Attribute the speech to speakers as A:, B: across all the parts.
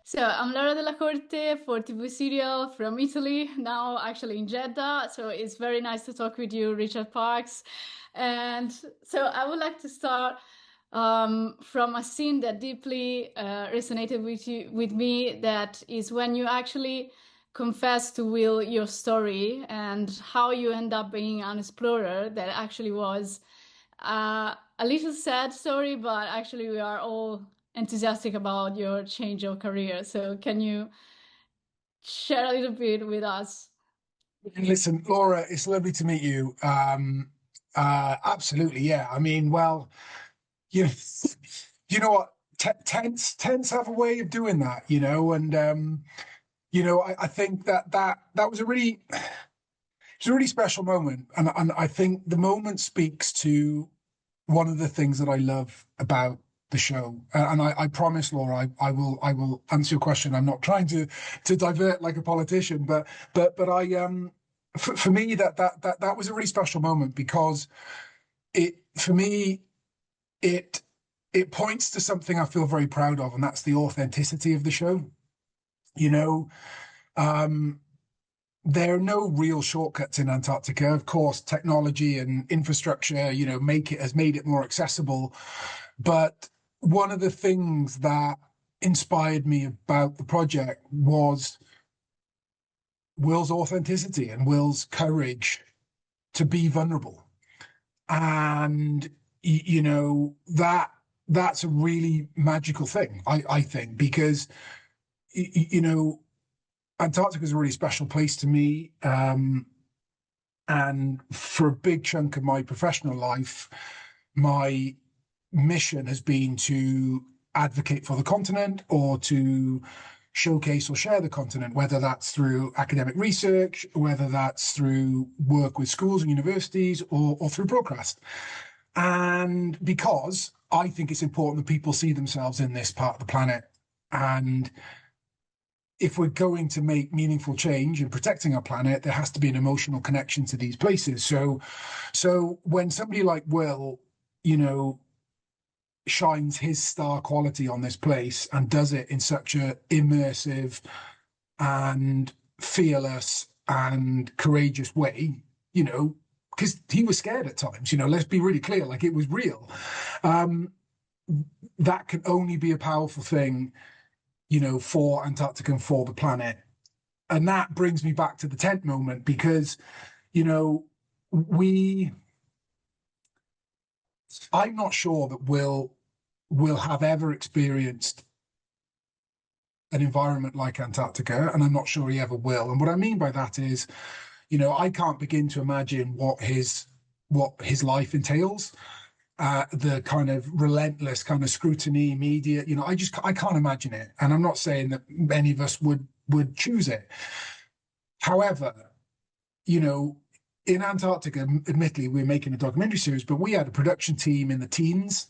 A: So I'm Laura Della Corte for TV Serial from Italy, now actually in Jeddah. So it's very nice to talk with you, Richard Parks. And so I would like to start from a scene that deeply resonated with me. That is when you actually confess to Will your story and how you end up being an explorer. That actually was a little sad story, but actually we are all enthusiastic about your change of career. So can you share a little bit with us?
B: Listen, Laura, it's lovely to meet you. Absolutely, yeah. I mean, well, you you know what? Tents have a way of doing that, and I think that was it's a really special moment, and I think the moment speaks to one of the things that I love about the show. And I promise, Laura, I will answer your question. I'm not trying to divert like a politician, but for me that was a really special moment because it for me it it points to something I feel very proud of, and that's the authenticity of the show. You know, um, there are no real shortcuts in Antarctica. Of course, technology and infrastructure, has made it more accessible. But one of the things that inspired me about the project was Will's authenticity and Will's courage to be vulnerable. And that's a really magical thing, I think, because Antarctica is a really special place to me. And for a big chunk of my professional life, my mission has been to advocate for the continent or to showcase or share the continent, whether that's through academic research, whether that's through work with schools and universities, or through broadcast. And because I think it's important that people see themselves in this part of the planet. And if we're going to make meaningful change in protecting our planet, there has to be an emotional connection to these places. So when somebody like Will, shines his star quality on this place and does it in such a immersive and fearless and courageous way, because he was scared at times, let's be really clear, like it was real. Um, that can only be a powerful thing, for Antarctica and for the planet. And that brings me back to the tent moment because, we I'm not sure that will have ever experienced an environment like Antarctica, and I'm not sure he ever will. And what I mean by that is, I can't begin to imagine what his life entails. The kind of relentless kind of scrutiny, media, I can't imagine it. And I'm not saying that any of us would choose it. However, in Antarctica, admittedly, we're making a documentary series, but we had a production team in the teens.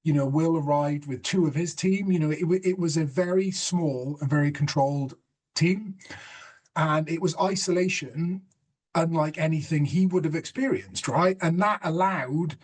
B: Will arrived with two of his team. It was a very small and very controlled team. And it was isolation unlike anything he would have experienced, right? And that allowed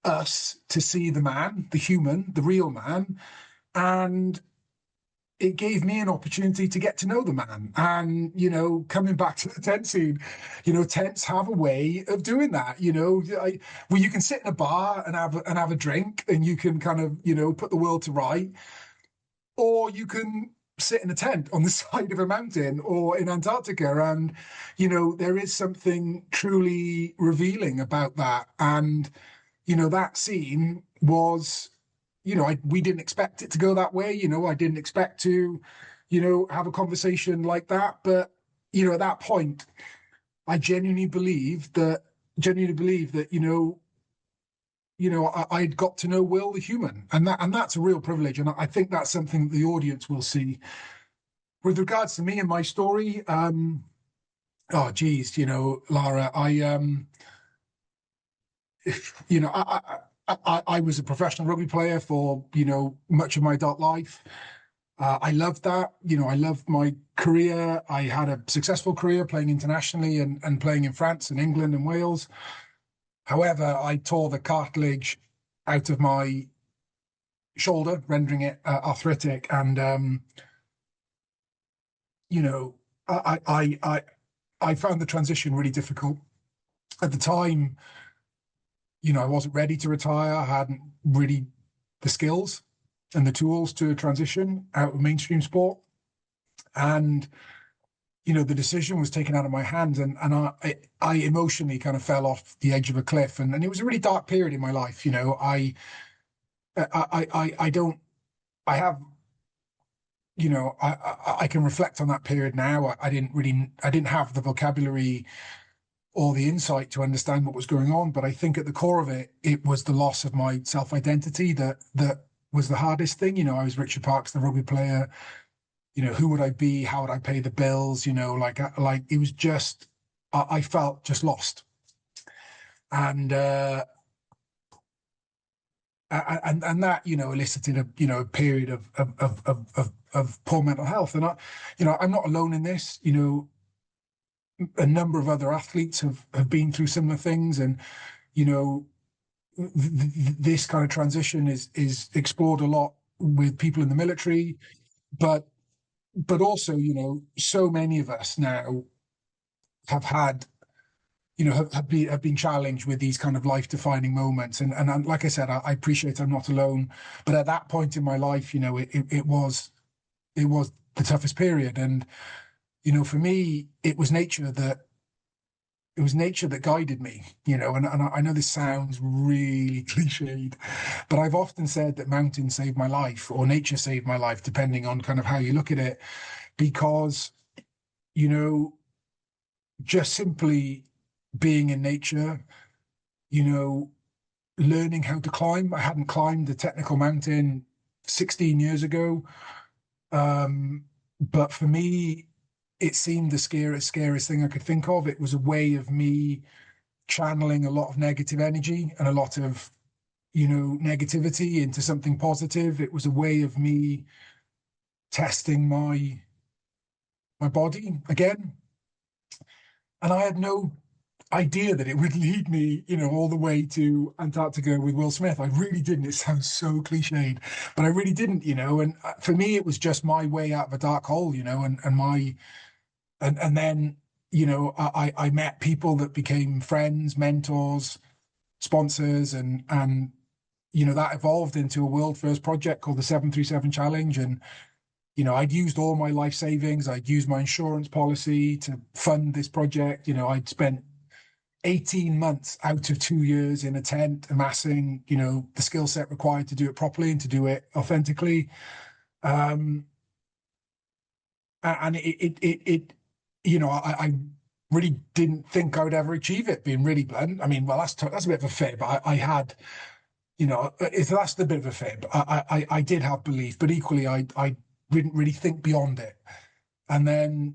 B: us to see the man, the human, the real man. And it gave me an opportunity to get to know the man. And, coming back to the tent scene, tents have a way of doing that, where you can sit in a bar and have a drink and you can kind of, put the world to right, or you can sit in a tent on the side of a mountain or in Antarctica. And, there is something truly revealing about that. And, that scene was, we didn't expect it to go that way. I didn't expect to, have a conversation like that. But, at that point, I genuinely believe that, I'd got to know Will the human, and that's a real privilege. And I think that's something that the audience will see. With regards to me and my story, oh geez, Lara, I was a professional rugby player for, much of my adult life. I loved that. I loved my career. I had a successful career playing internationally and playing in France and England and Wales. However, I tore the cartilage out of my shoulder, rendering it arthritic. And you know, I, I I I found the transition really difficult at the time. I wasn't ready to retire. I hadn't really the skills and the tools to transition out of mainstream sport. And the decision was taken out of my hands, and I emotionally kind of fell off the edge of a cliff, and it was a really dark period in my life. I don't I have I can reflect on that period now. I didn't have the vocabulary or the insight to understand what was going on, but I think at the core of it, it was the loss of my self-identity that was the hardest thing. I was Richard Parkes, the rugby player. Who would I be? How would I pay the bills? Like it was just, I felt just lost. And and that elicited a period of poor mental health. And I'm not alone in this. A number of other athletes have been through similar things, and this kind of transition is explored a lot with people in the military, but also so many of us now have had have been challenged with these kind of life-defining moments. And like I said, I appreciate I'm not alone, but at that point in my life, it was the toughest period. And for me, it was nature that guided me. And I know this sounds really cliched, but I've often said that mountains saved my life or nature saved my life, depending on kind of how you look at it, because just simply being in nature, learning how to climb. I hadn't climbed a technical mountain 16 years ago. But for me, it seemed the scariest thing I could think of. It was a way of me channeling a lot of negative energy and a lot of, negativity into something positive. It was a way of me testing my body again. And I had no idea that it would lead me, all the way to Antarctica with Will Smith. I really didn't. It sounds so cliched, but I really didn't, And for me, it was just my way out of a dark hole, and then, I met people that became friends, mentors, sponsors, and that evolved into a world first project called the 737 Challenge. And I'd used all my life savings. I'd used my insurance policy to fund this project. I'd spent 18 months out of 2 years in a tent, amassing, the skill set required to do it properly and to do it authentically. And I really didn't think I would ever achieve it, being really blunt. I mean, well, that's a bit of a fib. I had, if that's the bit of a fib, I did have belief, but equally, I didn't really think beyond it. And then,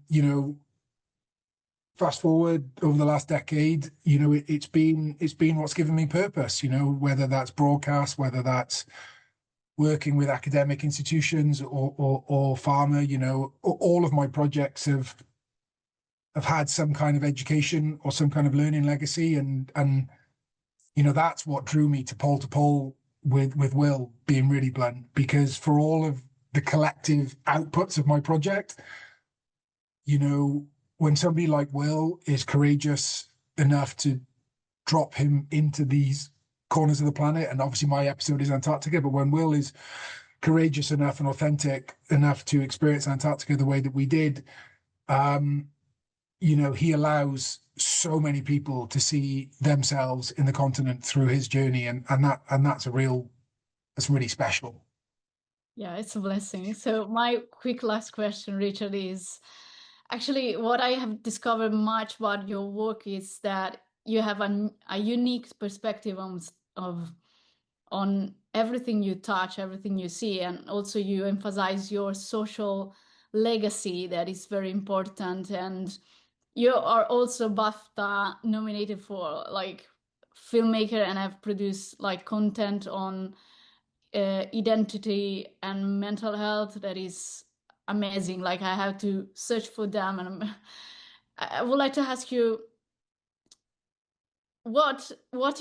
B: fast forward over the last decade, it's been what's given me purpose, whether that's broadcast, whether that's working with academic institutions or pharma, all of my projects have had some kind of education or some kind of learning legacy. And that's what drew me to pole with Will, being really blunt, because for all of the collective outputs of my project, when somebody like Will is courageous enough to drop him into these corners of the planet, and obviously my episode is Antarctica, but when Will is courageous enough and authentic enough to experience Antarctica the way that we did, he allows so many people to see themselves in the continent through his journey, and that's really special.
A: Yeah, it's a blessing. So my quick last question, Richard, is actually what I have discovered much about your work is that you have a unique perspective on everything you touch, everything you see, and also you emphasize your social legacy that is very important. And you are also BAFTA nominated for like filmmaker and have produced like content on identity and mental health that is amazing. Like I have to search for them, and I would like to ask you, what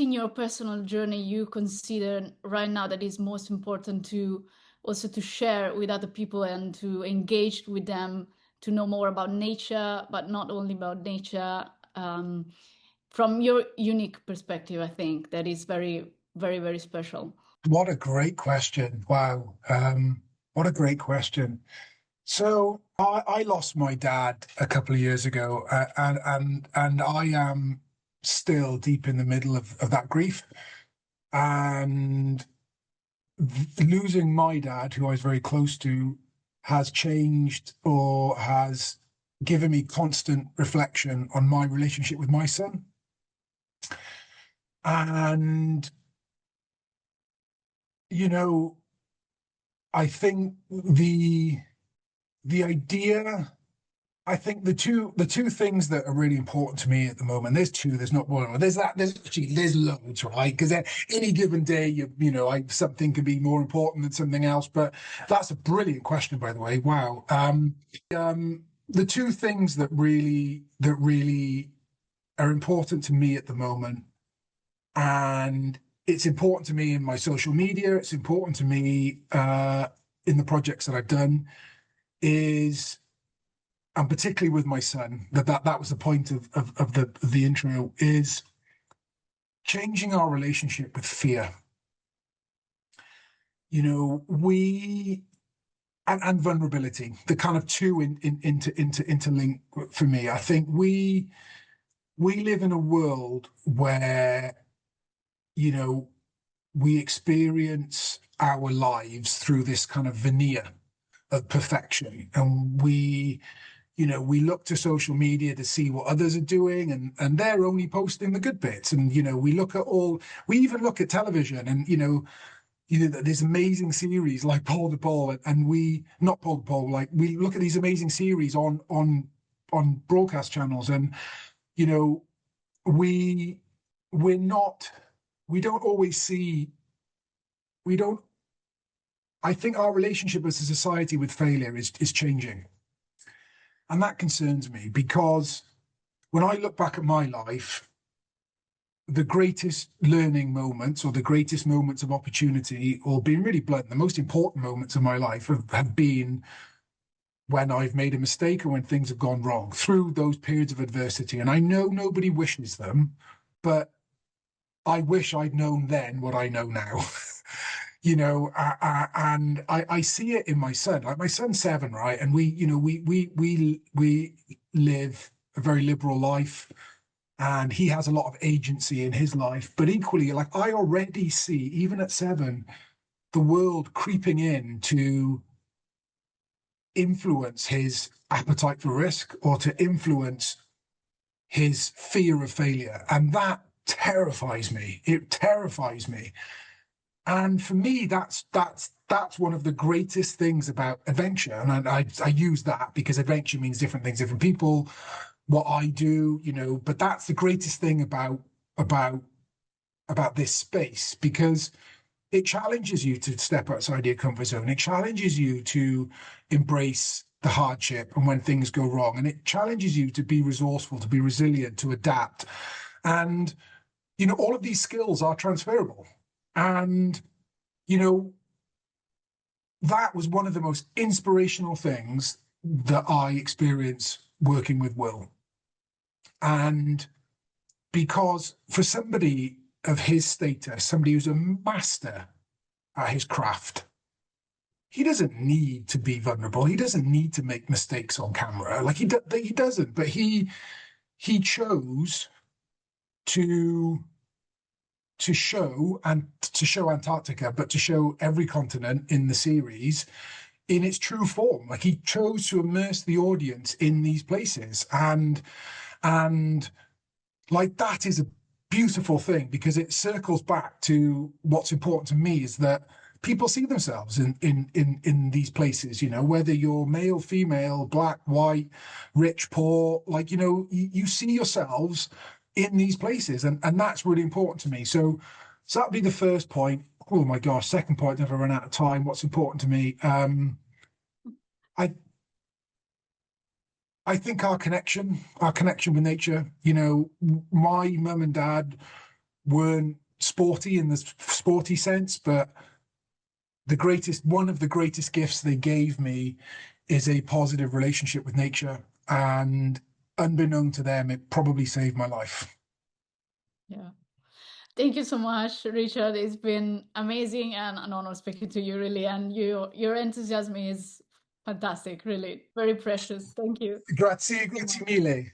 A: in your personal journey you consider right now that is most important to also to share with other people and to engage with them to know more about nature, but not only about nature, from your unique perspective? I think that is very, very, very special.
B: What a great question. Wow. What a great question. So I lost my dad a couple of years ago, and I am still deep in the middle of that grief. And losing my dad, who I was very close to, has changed or has given me constant reflection on my relationship with my son. And, you know, I think the idea, I think the two things that are really important to me at the moment, there's two, there's not one, there's loads, right? Because at any given day, something can be more important than something else. But that's a brilliant question, by the way. Wow. The two things that really are important to me at the moment, and it's important to me in my social media, it's important to me in the projects that I've done, is, and particularly with my son, that was the point of the intro, is changing our relationship with fear. We and vulnerability, the kind of two interlink for me. I think we live in a world where you know we experience our lives through this kind of veneer of perfection, and we look to social media to see what others are doing, and they're only posting the good bits. And we even look at television, and there's amazing series like Paul the Paul, and we not Paul the Paul, like we look at these amazing series on broadcast channels, and you know we we're not we don't always see we don't I think our relationship as a society with failure is changing. And that concerns me, because when I look back at my life, the greatest learning moments, or the greatest moments of opportunity, or being really blunt, the most important moments of my life have been when I've made a mistake or when things have gone wrong through those periods of adversity. And I know nobody wishes them, but I wish I'd known then what I know now. And I see it in my son. Like, my son's 7, right? And we live a very liberal life, and he has a lot of agency in his life. But equally, like, I already see, even at 7, the world creeping in to influence his appetite for risk, or to influence his fear of failure. And that terrifies me. It terrifies me. And for me, that's one of the greatest things about adventure. And I use that because adventure means different things, different people, what I do, but that's the greatest thing about this space, because it challenges you to step outside your comfort zone. It challenges you to embrace the hardship and when things go wrong. And it challenges you to be resourceful, to be resilient, to adapt. And, all of these skills are transferable. And, that was one of the most inspirational things that I experienced working with Will. And because for somebody of his status, somebody who's a master at his craft, he doesn't need to be vulnerable. He doesn't need to make mistakes on camera. Like, he doesn't, but he chose to show Antarctica, but to show every continent in the series in its true form. Like, he chose to immerse the audience in these places, and like, that is a beautiful thing, because it circles back to what's important to me, is that people see themselves in these places, whether you're male, female, black, white, rich, poor, like, you see yourselves in these places, and that's really important to me. So that'd be the first point. Oh my gosh, second point, never run out of time. What's important to me? I I think our connection with nature, you know, my mum and dad weren't sporty in the sporty sense, but one of the greatest gifts they gave me is a positive relationship with nature. And unbeknown to them, it probably saved my life.
A: Yeah. Thank you so much, Richard. It's been amazing and an honor speaking to you, really. And your enthusiasm is fantastic, really. Very precious. Thank you
B: Grazie,
A: so
B: grazie
A: much.
B: mille.